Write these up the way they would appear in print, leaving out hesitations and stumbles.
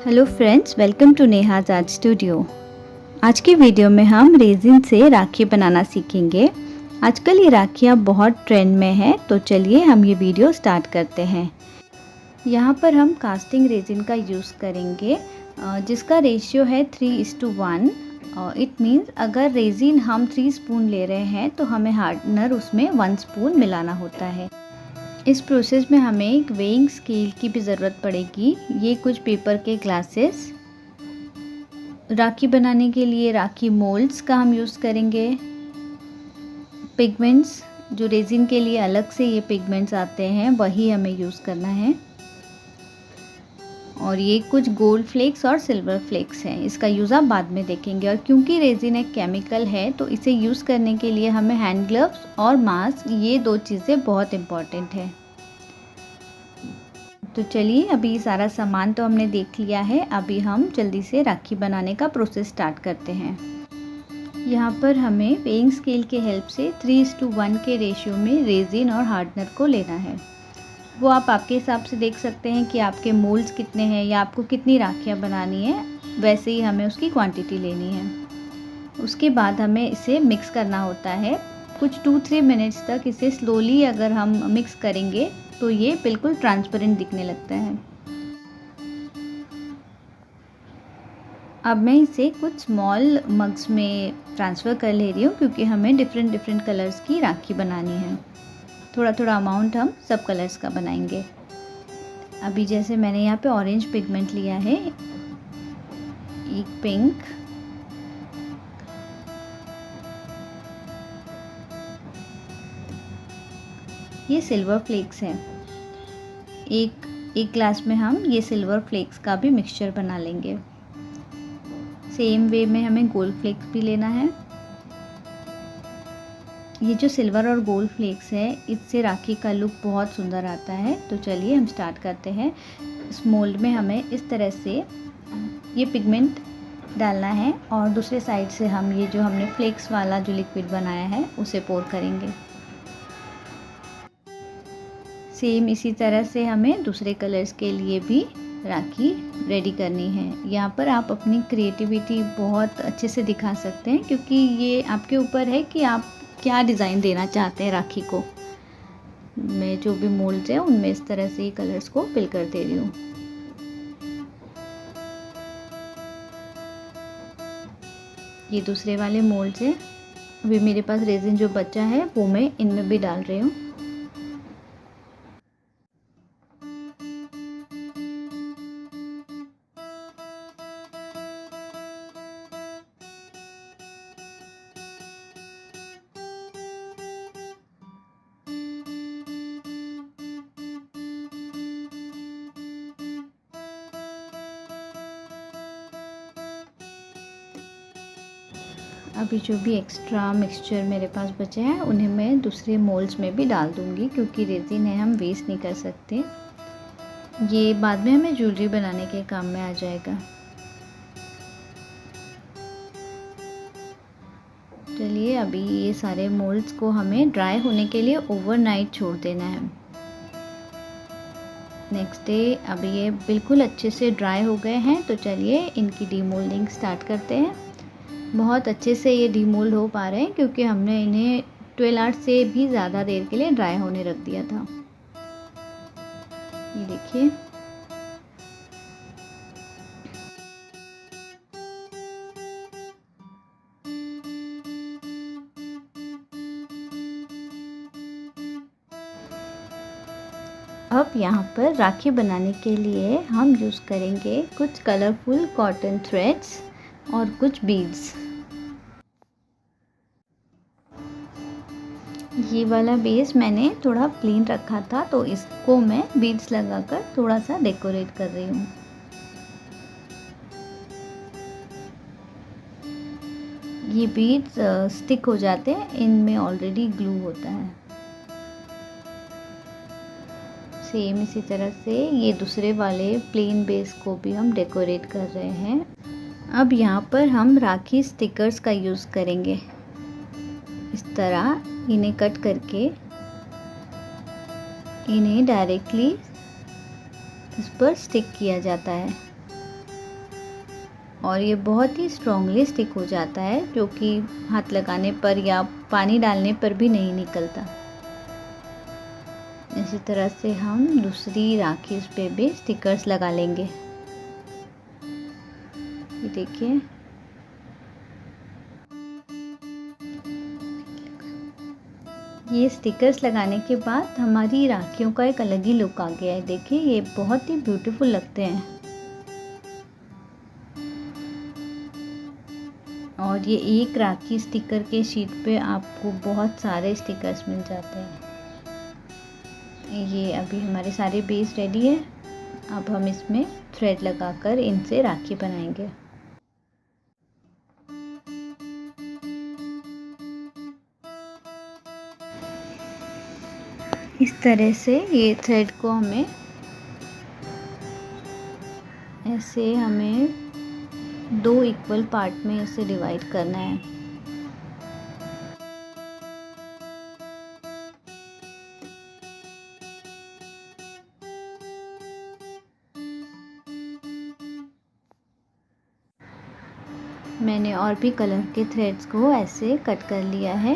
Hello friends, welcome to Neha's art studio. आज की video में हम रेजिन से राखी बनाना सीखेंगे। आजकल ये राखियाँ बहुत ट्रेंड में हैं, तो चलिए हम ये वीडियो स्टार्ट करते हैं। यहाँ पर हम कास्टिंग रेजिन का यूज़ करेंगे जिसका रेशियो है 3:1। इट मीन्स अगर रेजिन हम 3 स्पून ले रहे हैं तो हमें हार्डनर उसमें 1 स्पून मिलाना होता है। इस प्रोसेस में हमें एक वेइंग स्केल की भी ज़रूरत पड़ेगी। ये कुछ पेपर के ग्लासेस, राखी बनाने के लिए राखी मोल्ड्स का हम यूज़ करेंगे। पिगमेंट्स, जो रेजिन के लिए अलग से ये पिगमेंट्स आते हैं, वही हमें यूज़ करना है। और ये कुछ गोल्ड फ्लेक्स और सिल्वर फ्लेक्स हैं, इसका यूज़ आप बाद में देखेंगे। और क्योंकि रेजिन एक केमिकल है तो इसे यूज़ करने के लिए हमें हैंड ग्लव्स और मास्क, ये 2 चीज़ें बहुत इम्पॉर्टेंट है। तो चलिए, अभी सारा सामान तो हमने देख लिया है। अभी हम जल्दी से राखी बनाने का प्रोसेस स्टार्ट करते हैं। यहाँ पर हमें वेइंग स्केल के हेल्प से 3:1 के रेशियो में रेजिन और हार्डनर को लेना है। वो आप आपके हिसाब से देख सकते हैं कि आपके मोल्ड्स कितने हैं या आपको कितनी राखियाँ बनानी है, वैसे ही हमें उसकी क्वांटिटी लेनी है। उसके बाद हमें इसे मिक्स करना होता है। कुछ 2-3 मिनट्स तक इसे स्लोली अगर हम मिक्स करेंगे तो ये बिल्कुल ट्रांसपेरेंट दिखने लगता है। अब मैं इसे कुछ स्मॉल मग्स में ट्रांसफ़र कर ले रही हूँ, क्योंकि हमें डिफरेंट कलर्स की राखी बनानी है। थोड़ा थोड़ा अमाउंट हम सब कलर्स का बनाएंगे। अभी जैसे मैंने यहाँ पे ऑरेंज पिगमेंट लिया है, एक पिंक, ये सिल्वर फ्लेक्स है। एक ग्लास में हम ये सिल्वर फ्लेक्स का भी मिक्सचर बना लेंगे। सेम वे में हमें गोल्ड फ्लेक्स भी लेना है। ये जो सिल्वर और गोल्ड फ्लेक्स है, इससे राखी का लुक बहुत सुंदर आता है। तो चलिए हम स्टार्ट करते हैं। इस मोल्ड में हमें इस तरह से ये पिगमेंट डालना है और दूसरे साइड से हम ये जो हमने फ्लेक्स वाला जो लिक्विड बनाया है उसे पोर करेंगे। सेम इसी तरह से हमें दूसरे कलर्स के लिए भी राखी रेडी करनी है। यहाँ पर आप अपनी क्रिएटिविटी बहुत अच्छे से दिखा सकते हैं, क्योंकि ये आपके ऊपर है कि आप क्या डिज़ाइन देना चाहते हैं राखी को। मैं जो भी मोल्ड्स है उनमें इस तरह से ही कलर्स को फिल कर दे रही हूँ। ये दूसरे वाले मोल्ड्स हैं। अभी मेरे पास रेजिन जो बचा है वो मैं इनमें भी डाल रही हूँ। अभी जो भी एक्स्ट्रा मिक्सचर मेरे पास बचे हैं उन्हें मैं दूसरे मोल्ड्स में भी डाल दूँगी, क्योंकि रेजिन है, हम वेस्ट नहीं कर सकते। ये बाद में हमें ज्वेलरी बनाने के काम में आ जाएगा। चलिए, अभी ये सारे मोल्ड्स को हमें ड्राई होने के लिए ओवरनाइट छोड़ देना है। नेक्स्ट डे अभी ये बिल्कुल अच्छे से ड्राई हो गए हैं, तो चलिए इनकी डीमोल्डिंग स्टार्ट करते हैं। बहुत अच्छे से ये डीमोल्ड हो पा रहे हैं, क्योंकि हमने इन्हें 12 आवर्स से भी ज़्यादा देर के लिए ड्राई होने रख दिया था। ये देखिए, अब यहाँ पर राखी बनाने के लिए हम यूज़ करेंगे कुछ कलरफुल कॉटन थ्रेड्स और कुछ बीड्स। ये वाला बेस मैंने थोड़ा प्लेन रखा था, तो इसको मैं बीड्स लगाकर थोड़ा सा डेकोरेट कर रही हूँ। ये बीड्स स्टिक हो जाते हैं, इनमें ऑलरेडी ग्लू होता है। सेम इसी तरह से ये दूसरे वाले प्लेन बेस को भी हम डेकोरेट कर रहे हैं। अब यहाँ पर हम राखी स्टिकर्स का यूज़ करेंगे। इस तरह इन्हें कट करके इन्हें डायरेक्टली इस पर स्टिक किया जाता है। और ये बहुत ही स्ट्रॉन्गली स्टिक हो जाता है, जो कि हाथ लगाने पर या पानी डालने पर भी नहीं निकलता। इसी तरह से हम दूसरी राखी पे भी स्टिकर्स लगा लेंगे। ये देखिए, ये स्टिकर्स लगाने के बाद हमारी राखियों का एक अलग ही लुक आ गया है। देखिए, ये बहुत ही ब्यूटीफुल लगते हैं और ये एक राखी स्टिकर के शीट पे आपको बहुत सारे स्टिकर्स मिल जाते हैं। ये अभी हमारे सारे बेस रेडी है। अब हम इसमें थ्रेड लगाकर इनसे राखी बनाएंगे। इस तरह से ये थ्रेड को हमें दो इक्वल पार्ट में इसे डिवाइड करना है। मैंने और भी कलर के थ्रेड्स को ऐसे कट कर लिया है।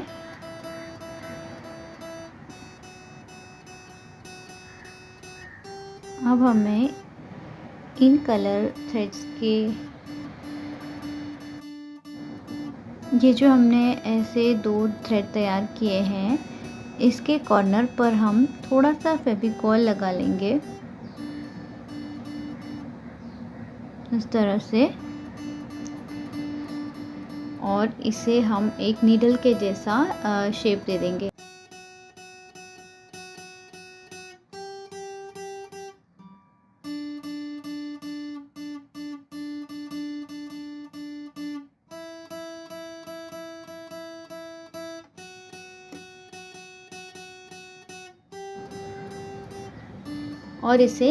अब हमें इन कलर थ्रेड्स के ये जो हमने ऐसे दो थ्रेड तैयार किए हैं, इसके कॉर्नर पर हम थोड़ा सा फेविकॉल लगा लेंगे इस तरह से, और इसे हम एक नीडल के जैसा शेप दे देंगे। और इसे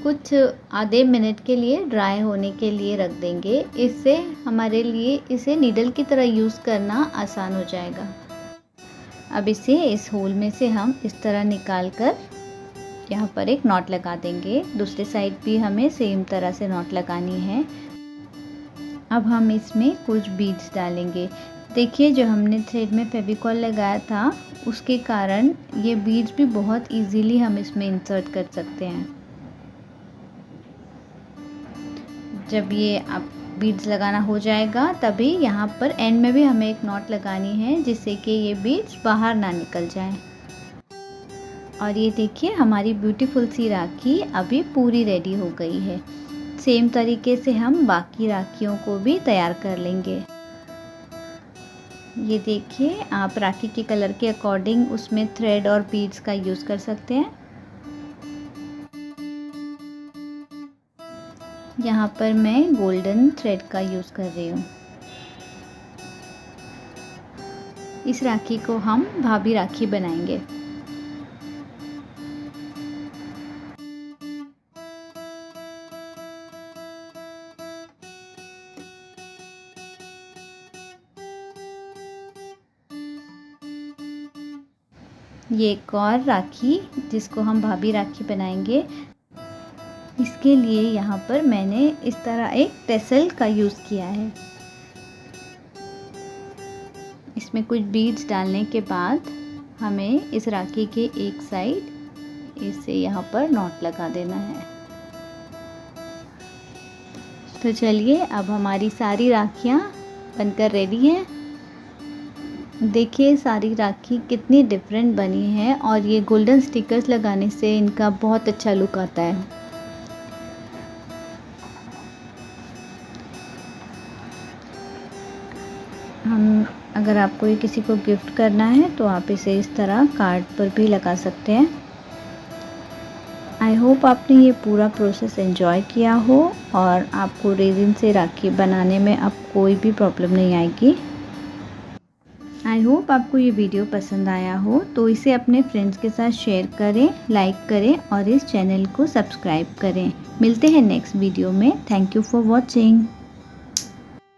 कुछ आधे मिनट के लिए ड्राई होने के लिए रख देंगे। इससे हमारे लिए इसे नीडल की तरह यूज़ करना आसान हो जाएगा। अब इसे इस होल में से हम इस तरह निकाल कर यहाँ पर एक नॉट लगा देंगे। दूसरे साइड भी हमें सेम तरह से नॉट लगानी है। अब हम इसमें कुछ बीड्स डालेंगे। देखिए, जो हमने थ्रेड में फेविकॉल लगाया था, उसके कारण ये बीड्स भी बहुत इजीली हम इसमें इंसर्ट कर सकते हैं। जब ये आप बीड्स लगाना हो जाएगा, तभी यहाँ पर एंड में भी हमें एक नॉट लगानी है, जिससे कि ये बीड्स बाहर ना निकल जाएं। और ये देखिए, हमारी ब्यूटीफुल सी राखी अभी पूरी रेडी हो गई है। सेम तरीके से हम बाकी राखियों को भी तैयार कर लेंगे। ये देखिए, आप राखी के कलर के अकॉर्डिंग उसमें थ्रेड और बीड्स का यूज़ कर सकते हैं। यहाँ पर मैं गोल्डन थ्रेड का यूज़ कर रही हूँ। इस राखी को हम भाभी राखी बनाएंगे। ये एक और राखी जिसको हम भाभी राखी बनाएंगे। इसके लिए यहाँ पर मैंने इस तरह एक टेसल का यूज़ किया है। इसमें कुछ बीड्स डालने के बाद हमें इस राखी के एक साइड इसे यहाँ पर नॉट लगा देना है। तो चलिए, अब हमारी सारी राखियाँ बनकर रेडी हैं। देखिए, सारी राखी कितनी डिफरेंट बनी है और ये गोल्डन स्टिकर्स लगाने से इनका बहुत अच्छा लुक आता है। अगर आपको ये किसी को गिफ्ट करना है तो आप इसे इस तरह कार्ड पर भी लगा सकते हैं। आई होप आपने ये पूरा प्रोसेस एंजॉय किया हो और आपको रेजिन से राखी बनाने में अब कोई भी प्रॉब्लम नहीं आएगी। आई होप आपको ये वीडियो पसंद आया हो, तो इसे अपने फ्रेंड्स के साथ शेयर करें, लाइक करें और इस चैनल को सब्सक्राइब करें। मिलते हैं नेक्स्ट वीडियो में। Thank you for watching.